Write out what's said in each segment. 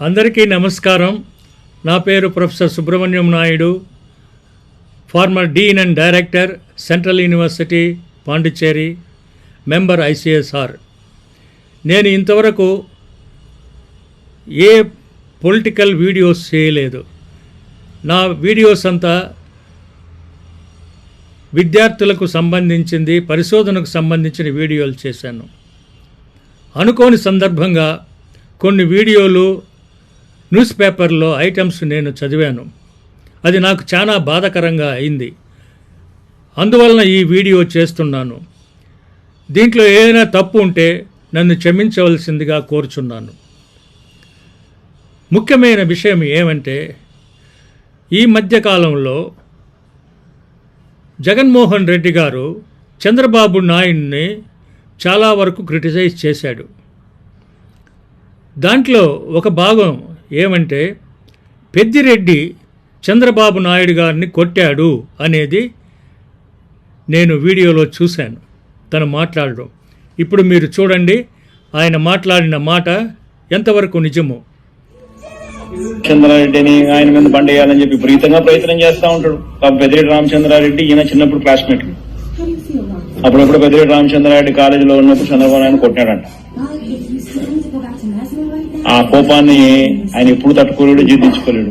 అందరికీ నమస్కారం. నా పేరు professor Subrahmanyam Naidu, farmer Deen and director, central university Pondicherry, member ICSR. నేను ఇంతవరకు ఏ పొలిటికల్ వీడియోస్ చేయలేదు. నా వీడియోస్ అంతా విద్యార్థులకు సంబంధించింది, పరిశోధనకు సంబంధించిన వీడియోలు చేశాను. అనుకోని సందర్భంగా కొన్ని వీడియోలు న్యూస్ పేపర్లో ఐటమ్స్ నేను చదివాను. అది నాకు చాలా బాధాకరంగా అయింది. అందువలన ఈ వీడియో చేస్తున్నాను. దీంట్లో ఏదైనా తప్పు ఉంటే నన్ను క్షమించవలసిందిగా కోరుచున్నాను. ముఖ్యమైన విషయం ఏమంటే, ఈ మధ్యకాలంలో జగన్మోహన్ రెడ్డి గారు చంద్రబాబు నాయుడిని చాలా వరకు క్రిటిసైజ్ చేశాడు. దాంట్లో ఒక భాగం ఏమంటే, పెద్దిరెడ్డి చంద్రబాబు నాయుడు గారిని కొట్టాడు అనేది నేను వీడియోలో చూశాను, తను మాట్లాడడం. ఇప్పుడు మీరు చూడండి ఆయన మాట్లాడిన మాట ఎంతవరకు నిజమో. చంద్రారెడ్డిని ఆయన మీద బండేయాలని చెప్పి విపరీతంగా ప్రయత్నం చేస్తూ ఉంటాడు. పెద్దిరెడ్డి రామచంద్రారెడ్డి ఈయన చిన్నప్పుడు క్లాస్మేట్. అప్పుడప్పుడు పెద్దిరెడ్డి రామచంద్రారెడ్డి కాలేజీలో ఉన్నప్పుడు చంద్రబాబు నాయుడు కొట్టాడంట. ఆ కోపాన్ని ఆయన ఎప్పుడు తట్టుకోలేడు, జీర్ణించుకోలేడు.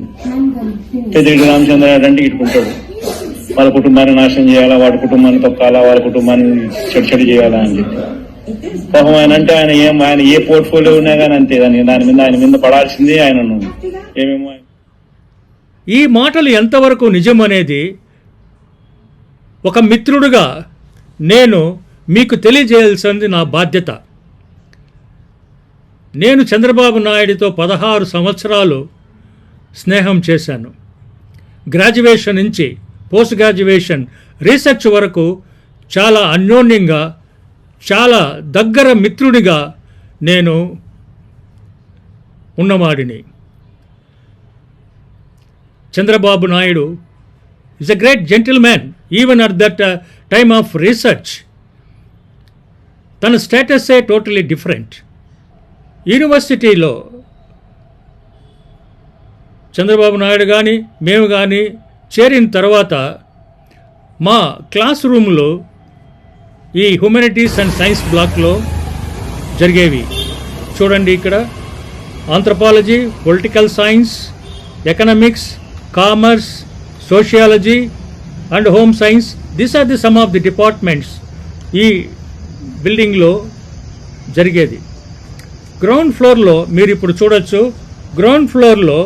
పెద్దిరెడ్డి రామచంద్రారెడ్డి అంటే ఇట్టుకుంటాడు, వాళ్ళ కుటుంబాన్ని నాశనం చేయాలా, వాడి కుటుంబాన్ని తొక్కాలా, వాళ్ళ కుటుంబాన్ని చెడు చేయాలా అని చెప్పి. పాపం ఆయన అంటే ఆయన ఏ పోర్ట్ఫోలియో ఉన్నా కానీ అంతే, ఆయన మీద పడాల్సిందే. ఆయనను ఏమేమో. ఈ మాటలు ఎంతవరకు నిజమనేది ఒక మిత్రుడుగా నేను మీకు తెలియజేయాల్సింది నా బాధ్యత. నేను చంద్రబాబు నాయుడితో 16 సంవత్సరాలు స్నేహం చేశాను. గ్రాడ్యుయేషన్ నుంచి పోస్ట్ గ్రాడ్యుయేషన్, రీసెర్చ్ వరకు చాలా అన్యోన్యంగా, చాలా దగ్గర మిత్రుడిగా నేను ఉన్నవాడిని. Chandrababu Naidu is a great gentleman even at that time of research. తన స్టేటస్సే టోటలీ డిఫరెంట్. యూనివర్సిటీలో చంద్రబాబు నాయుడు కానీ మేము కానీ చేరిన తర్వాత మా క్లాస్ రూమ్లో ఈ హ్యుమానిటీస్ అండ్ సైన్స్ బ్లాక్లో జరిగేవి. చూడండి ఇక్కడ anthropology, political science, economics, commerce, sociology and home science. These are the some of the departments ఈ బిల్డింగ్లో జరిగేది. గ్రౌండ్ ఫ్లోర్లో మీరు ఇప్పుడు చూడొచ్చు, గ్రౌండ్ ఫ్లోర్లో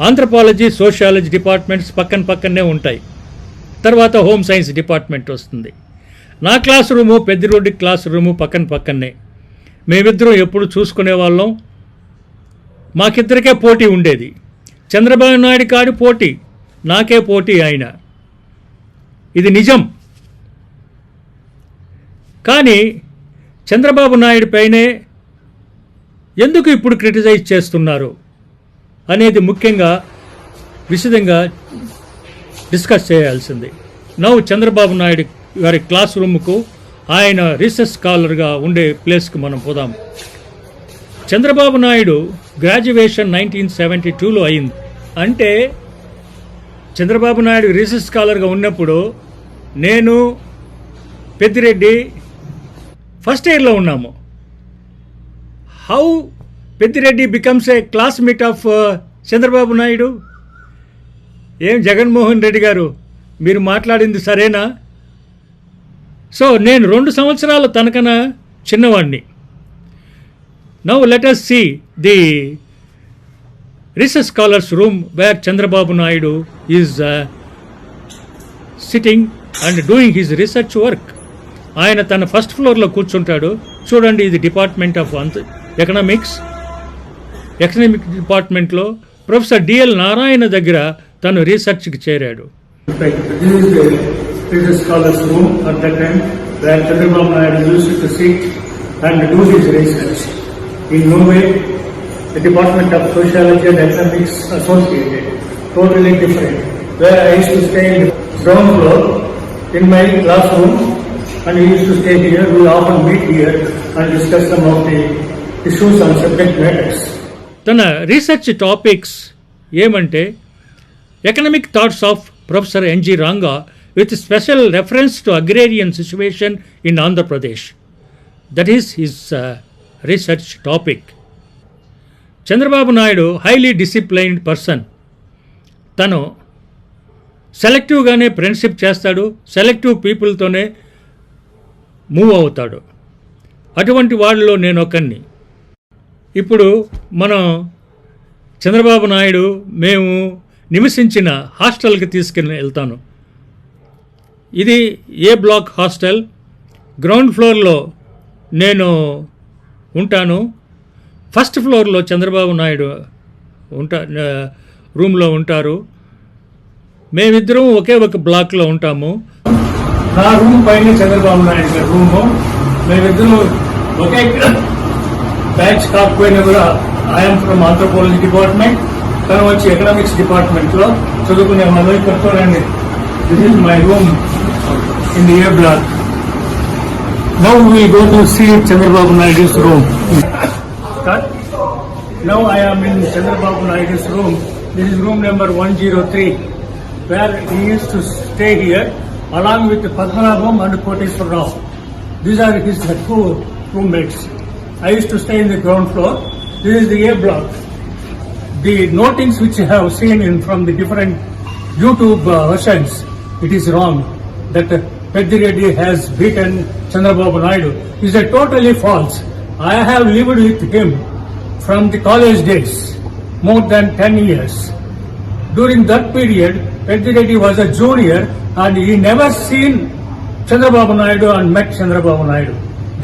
ఆంథ్రపాలజీ, సోషియాలజీ డిపార్ట్మెంట్స్ పక్కనే ఉంటాయి. తర్వాత హోమ్ సైన్స్ డిపార్ట్మెంట్ వస్తుంది. నా class room, Peddireddy class room పక్కనే. మేమిద్దరం ఎప్పుడు చూసుకునే వాళ్ళం. మాకిద్దరికే పోటీ ఉండేది. చంద్రబాబు నాయుడు కాడి పోటీ, నాకే పోటీ ఆయన. ఇది నిజం. కానీ చంద్రబాబు నాయుడు పైనే ఎందుకు ఇప్పుడు క్రిటిసైజ్ చేస్తున్నారు అనేది ముఖ్యంగా విశదంగా డిస్కస్ చేయాల్సింది. నవ్వు చంద్రబాబు నాయుడు గారి క్లాస్ రూమ్కు, ఆయన రీసెర్చ్ స్కాలర్గా ఉండే ప్లేస్కి మనం పోదాం. చంద్రబాబు నాయుడు గ్రాడ్యుయేషన్ 1972లో అయింది. అంటే చంద్రబాబు నాయుడు రీసెర్చ్ స్కాలర్గా ఉన్నప్పుడు నేను, పెద్దిరెడ్డి ఫస్ట్ ఇయర్లో ఉన్నాము. How Peddireddy becomes a classmate of Chandrababu Naidu? ఏం జగన్మోహన్ రెడ్డి గారు, మీరు మాట్లాడింది సరేనా? సో నేను 2 సంవత్సరాల తనకన్నా చిన్నవాడిని. Now let us see the research scholars room where Chandrababu Naidu is sitting and doing his research work. ఆయన తన ఫస్ట్ ఫ్లోర్లో కూర్చుంటాడు. చూడండి, ఇది డిపార్ట్మెంట్ ఆఫ్ ఎకనామిక్ డిపార్ట్మెంట్లో ప్రొఫెసర్ డిఎల్ నారాయణ దగ్గర తను రీసెర్చ్కి చేరాడు. And we used to stay here. We often meet here and discuss some of the issues and subject matters. తన రీసెర్చ్ టాపిక్స్ ఏమంటే economic thoughts of professor NG Ranga with special reference to agrarian situation in Andhra Pradesh. That is his research topic. Chandrababu Naidu highly disciplined person. తను సెలెక్టివ్గానే friendship చేస్తాడు, selective పీపుల్తోనే move అవుతాడు. అటువంటి వాళ్ళలో నేను ఒకరిని. ఇప్పుడు మనం చంద్రబాబు నాయుడు మేము నివసించిన హాస్టల్కి తీసుకెళ్ళి వెళ్తాను. ఇది ఏ బ్లాక్ హాస్టల్. గ్రౌండ్ ఫ్లోర్లో నేను ఉంటాను. ఫస్ట్ ఫ్లోర్లో చంద్రబాబు నాయుడు రూమ్లో ఉంటారు. మేమిద్దరం ఒకే ఒక బ్లాక్లో ఉంటాము. నా రూమ్ పైన చంద్రబాబు నాయుడు గారి రూము. మేమిద్దరం ఒకే బ్యాచ్ కాకపోయినా కూడా ఐఎమ్ ఫ్రమ్ ఆంథ్రోపాలజీ డిపార్ట్మెంట్, తను వచ్చి ఎకనామిక్స్ డిపార్ట్మెంట్లో చదువుకునే మనం చెప్తానండి. This is my room in the A block. Now we go to see Chandrababu Naidu's room. Now I am in Chandrababu Naidu's room. This is room number 103, where he used to stay here along with Padmanabham and Koteshwar Rao. These are his two roommates. I used to stay in the ground floor. This is the A block. The notings which you have seen from the different YouTube versions, it is wrong that Peddi Reddy has beaten Chandrababu Naidu. It is totally false. I have lived with him from the college days, more than 10 years. During that period, Peddi Reddy was a junior and he never seen Chandrababu Naidu and met Chandrababu Naidu.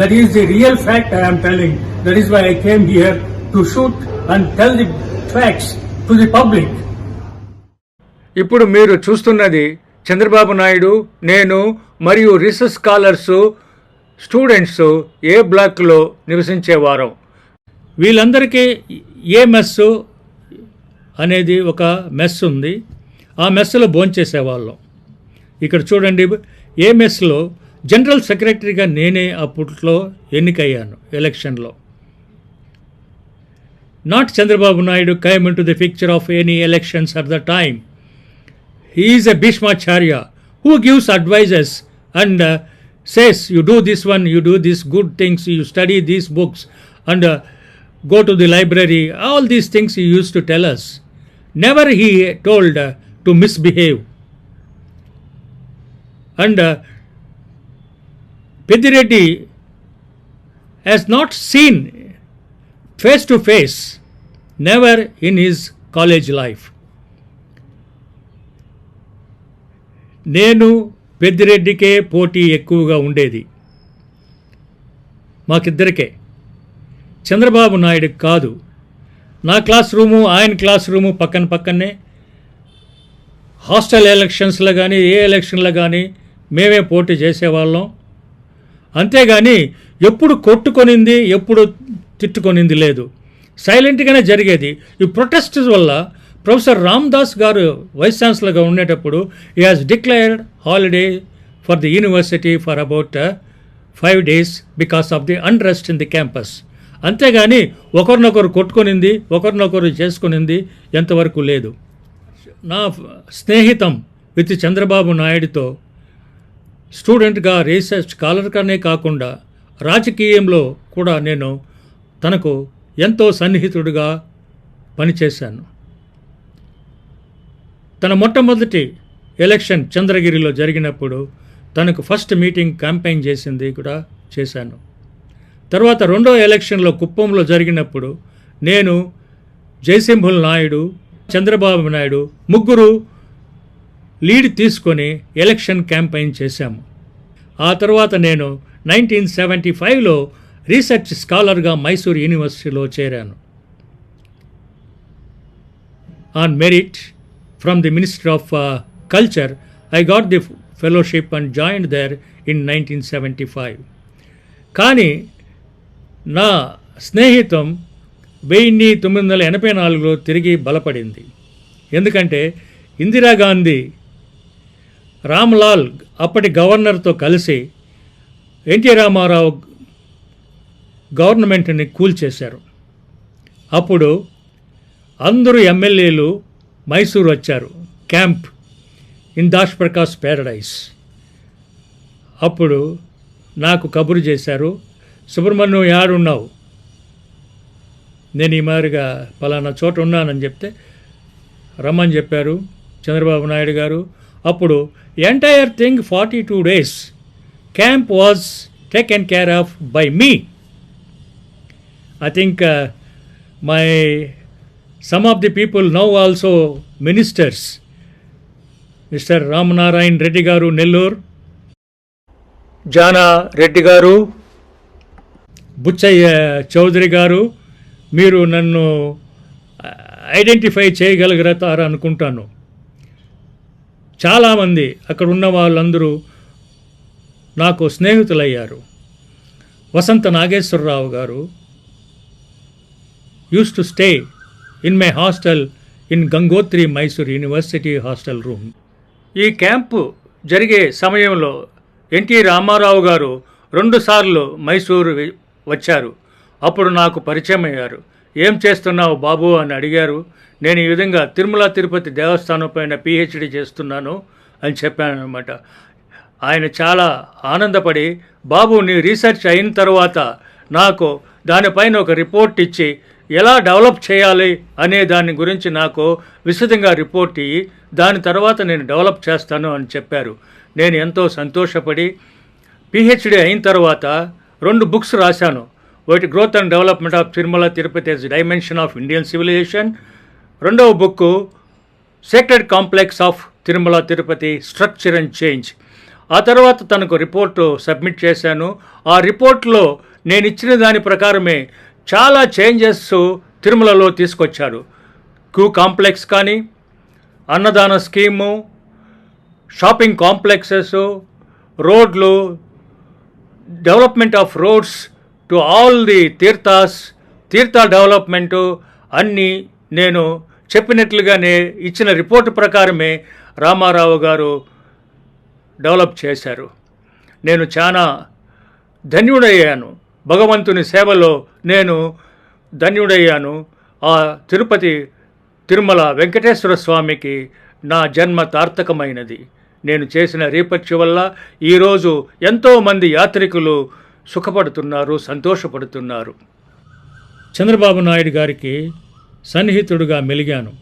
That is the real fact I am telling. That is why I came here to shoot and tell the facts to the public. ఇప్పుడు మీరు చూస్తున్నది చంద్రబాబు నాయుడు, నేను మరియు research scholars, students ఏ బ్లాక్లో నివసించేవారం. వీళ్ళందరికీ ఏ mess అనేది ఒక mess ఉంది. ఆ మెస్లో భోంచేసేవాళ్ళం. ఇక్కడ చూడండి, ఏ మెస్లో జనరల్ సెక్రటరీగా నేనే అప్పట్లో ఎన్నికయ్యాను ఎలక్షన్లో. Not Chandrababu Naidu came into the picture of any elections at the time. He is a Bhishmacharya who gives advices and says, you do this one, you do these good things, you study these books and go to the library. All these things he used to tell us. Never he told to misbehave. And Peddi Reddy has not seen face to face, never in his college life. నేను పెద్దిరెడ్డికే పోటీ ఎక్కువగా ఉండేది, మాకిద్దరికే. చంద్రబాబు నాయుడుకి కాదు. నా class room ఆయన class room పక్కన పక్కనే. హాస్టల్ ఎలక్షన్స్లో కానీ ఏ ఎలక్షన్లో కానీ మేమే పోటీ చేసేవాళ్ళం. అంతేగాని ఎప్పుడు కొట్టుకొనింది, ఎప్పుడు తిట్టుకొనింది లేదు. సైలెంట్గానే జరిగేది. ఈ ప్రొటెస్ట్ వల్ల ప్రొఫెసర్ రామ్దాస్ గారు వైస్ ఛాన్సలర్గా ఉండేటప్పుడు he has declared holiday for the university for about 5 days because of the unrest in the campus. అంతేగాని ఒకరినొకరు కొట్టుకొనింది, ఒకరినొకరు చేసుకునింది ఎంతవరకు లేదు. నా స్నేహితం విత్ చంద్రబాబు నాయుడుతో స్టూడెంట్గా, రీసెర్చ్ స్కాలర్గానే కాకుండా రాజకీయంలో కూడా నేను తనకు ఎంతో సన్నిహితుడిగా పనిచేశాను. తన మొట్టమొదటి ఎలక్షన్ చంద్రగిరిలో జరిగినప్పుడు తనకు ఫస్ట్ మీటింగ్ క్యాంపెయిన్ చేసింది కూడా చేశాను. తర్వాత రెండో ఎలక్షన్లో కుప్పంలో జరిగినప్పుడు నేను, జయసింహుల్ నాయుడు, చంద్రబాబు నాయుడు ముగ్గురు లీడ్ తీసుకొని ఎలక్షన్ క్యాంపెయిన్ చేశాము. ఆ తర్వాత నేను 1975లో రీసెర్చ్ స్కాలర్గా మైసూర్ యూనివర్సిటీలో చేరాను. On merit from the minister of culture I got the fellowship and joined there in 1975. కానీ నా స్నేహితం 1984లో తిరిగి బలపడింది. ఎందుకంటే ఇందిరాగాంధీ రామ్లాల్ అప్పటి గవర్నర్తో కలిసి ఎన్టీ రామారావు గవర్నమెంట్ని కూల్చేశారు. అప్పుడు అందరూ ఎమ్మెల్యేలు మైసూరు వచ్చారు, camp in Das Prakash Paradise. అప్పుడు నాకు కబురు చేశారు, సుబ్రహ్మణ్యం యాడున్నావు? నేను ఈ మాదిరిగా పలానా చోట ఉన్నానని చెప్తే రమ్మని చెప్పారు చంద్రబాబు నాయుడు గారు. అప్పుడు entire thing 42 days camp was taken care of by me. I think some of the people now also ministers, Mr. Ramanarayan Reddy garu Nellore, Jana Reddy garu, Buchayya Chaudhary garu, మీరు నన్ను ఐడెంటిఫై చేయగలుగుతారు అనుకుంటాను. చాలామంది అక్కడ ఉన్న వాళ్ళందరూ నాకు స్నేహితులయ్యారు. వసంత నాగేశ్వరరావు గారు used to stay in my hostel in Gangotri, Mysore University hostel room. ఈ క్యాంపు జరిగే సమయంలో ఎన్టీ రామారావు గారు 2 సార్లు మైసూరు వచ్చారు. అప్పుడు నాకు పరిచయం అయ్యారు. ఏం చేస్తున్నావు బాబు అని అడిగారు. నేను ఈ విధంగా తిరుమల తిరుపతి దేవస్థానం పైన పిహెచ్డి చేస్తున్నాను అని చెప్పాను అనమాట. ఆయన చాలా ఆనందపడి, బాబు నీ రీసెర్చ్ అయిన తర్వాత నాకు దానిపైన ఒక రిపోర్ట్ ఇచ్చి ఎలా డెవలప్ చేయాలి అనే దాని గురించి నాకు విశదంగా రిపోర్ట్ ఇయ్యి దాని తర్వాత నేను డెవలప్ చేస్తాను అని చెప్పారు. నేను ఎంతో సంతోషపడి పిహెచ్డి అయిన తర్వాత 2 బుక్స్ రాశాను. ఒకటి growth and development of Tirumala Tirupati as dimension of Indian civilization, రెండవ book sacred complex of Tirumala Tirupati structure and change. ఆ తర్వాత తనకు రిపోర్టు సబ్మిట్ చేశాను. ఆ రిపోర్ట్లో నేను ఇచ్చిన దాని ప్రకారమే చాలా చేంజెస్ తిరుమలలో తీసుకొచ్చారు. క్యూ కాంప్లెక్స్ కానీ, అన్నదాన స్కీము, షాపింగ్ కాంప్లెక్సెస్, రోడ్లు, development of roads to all the Tirtha development అన్నీ నేను చెప్పినట్లుగానే ఇచ్చిన రిపోర్టు ప్రకారమే రామారావు గారు డెవలప్ చేశారు. నేను చాలా ధన్యుడయ్యాను. భగవంతుని సేవలో నేను ధన్యుడయ్యాను. ఆ తిరుమల వెంకటేశ్వర స్వామికి నా జన్మ తార్థకమైనది. నేను చేసిన రీసెర్చ్ వల్ల ఈరోజు ఎంతోమంది యాత్రికులు సుఖపడుతున్నారు, సంతోషపడుతున్నారు. చంద్రబాబు నాయుడు గారికి సన్నిహితుడుగా మెలిగాను.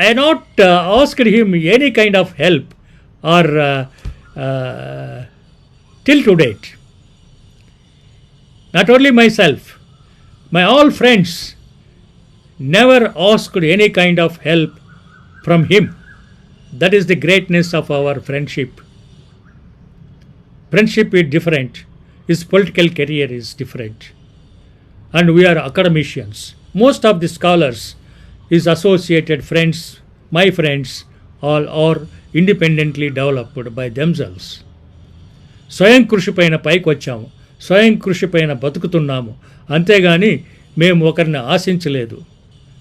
I not asked him any kind of help or till to date. Not only myself, my all friends never asked any kind of help from him. That is the greatness of our friendship. Friendship is different. His political career is different. And we are academicians. Most of the scholars, his associated friends, my friends, all are independently developed by themselves. స్వయం కృషి పైన పైకి వచ్చాము, స్వయం కృషి పైన బతుకుతున్నాము, అంతేగాని మేము ఒకరిని ఆశించలేదు.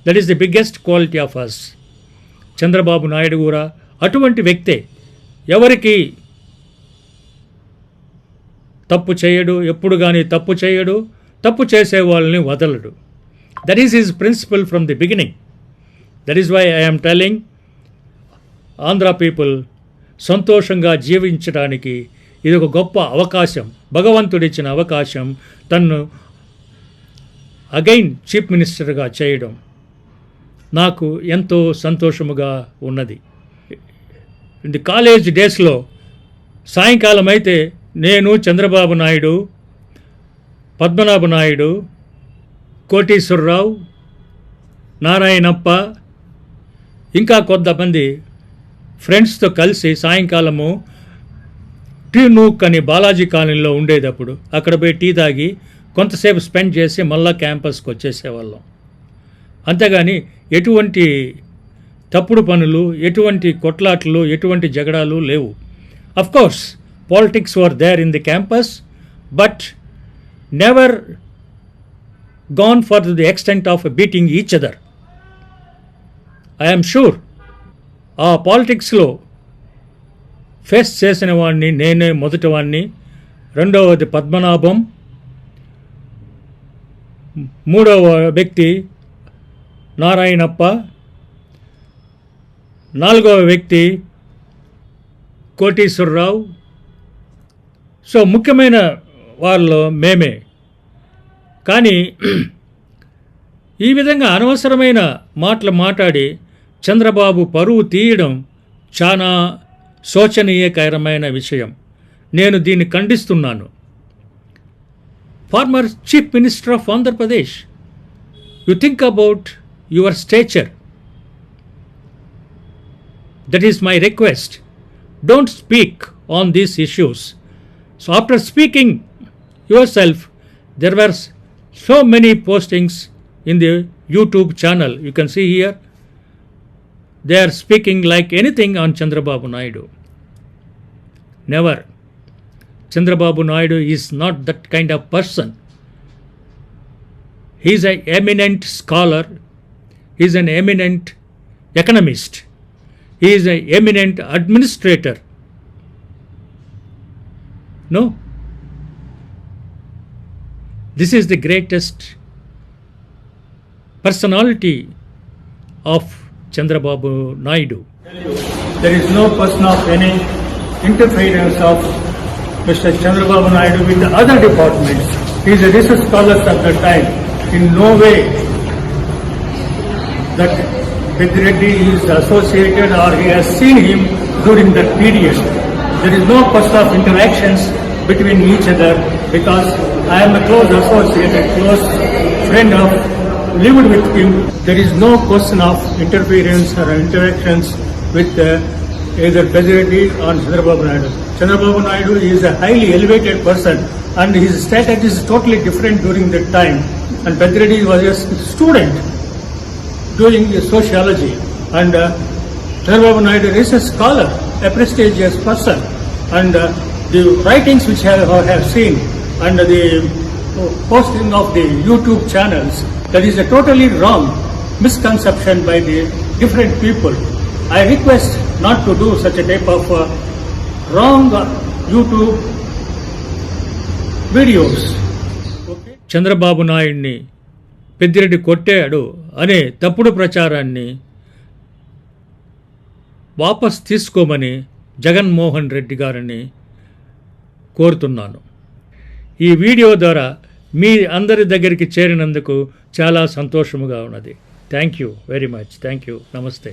That is the biggest quality of us. Chandrababu Naidu కూడా అటువంటి వ్యక్తే. ఎవరికి తప్పు చేయడు, ఎప్పుడు కానీ తప్పు చేయడు, తప్పు చేసే వాళ్ళని వదలడు. That is his principle from the beginning. That is why I'm telling Andhra people సంతోషంగా జీవించడానికి ఇది ఒక గొప్ప అవకాశం, భగవంతుడిచ్చిన అవకాశం. తన్ను అగైన్ చీఫ్ మినిస్టర్గా చేయడం నాకు ఎంతో సంతోషముగా ఉన్నది. ఇది కాలేజ్ డేస్లో సాయంకాలం అయితే నేను, చంద్రబాబు నాయుడు, పద్మనాభ నాయుడు, కోటీశ్వరరావు, నారాయణప్ప, ఇంకా కొంతమంది ఫ్రెండ్స్తో కలిసి సాయంకాలము టీ నూక్ అని బాలాజీ కాలనీలో ఉండేటప్పుడు అక్కడ పోయి టీ తాగి కొంతసేపు స్పెండ్ చేసి మళ్ళా క్యాంపస్కి వచ్చేసేవాళ్ళం. అంతేగాని ఎటువంటి తప్పుడు పనులు, ఎటువంటి కొట్లాట్లు, ఎటువంటి జగడాలు లేవు. Of course politics were there in the campus, but never gone for the extent of beating each other. I am sure ఆ పాలిటిక్స్లో ఫేస్ చేసిన వాడిని నేనే మొదటి వాడిని, రెండవది పద్మనాభం, మూడవ వ్యక్తి నారాయణప్ప, నాలుగవ వ్యక్తి కోటీశ్వరరావు. సో ముఖ్యమైన వాళ్ళలో మేమే. కానీ ఈ విధంగా అనవసరమైన మాటలు మాట్లాడి చంద్రబాబు పరువు తీయడం చాలా శోచనీయకరమైన విషయం. నేను దీన్ని ఖండిస్తున్నాను. Former chief minister of Andhra Pradesh, you think about your stature. That is my request. Don't speak on these issues. So after speaking yourself, there were so many postings in the YouTube channel. You can see here. They are speaking like anything on Chandrababu Naidu. Never. Chandrababu Naidu is not that kind of person. He is an eminent scholar. He is an eminent economist. He is an eminent administrator. No. This is the greatest personality of Chandrababu Naidu. There is no person of any interference of Mr. Chandrababu Naidu with the other departments. He is a research scholar at the time. In no way that Pediredi is associated or he has seen him during that period. There is no question of interactions between each other because I am a close associate, a close friend of, lived with him. There is no question of interference or interactions with either Pediredi or Chandrababu Naidu. Chandrababu Naidu is a highly elevated person and his strategy is totally different during that time. And Pediredi was a student doing sociology, and Chandrababu Naidu is a scholar, a prestigious person, and the writings which I have seen and the posting of the YouTube channels, that is a totally wrong misconception by the different people. I request not to do such a type of wrong YouTube videos. Okay? Chandrababu నాయుడిని పెద్దిరెడ్డి కొట్టాడు అనే తప్పుడు ప్రచారాన్ని వాపస్ తీసుకోమని జగన్మోహన్ రెడ్డి గారిని కోరుతున్నాను. ఈ వీడియో ద్వారా మీ అందరి దగ్గరికి చేరినందుకు చాలా సంతోషముగా ఉన్నది. Thank you very much. Thank you. నమస్తే.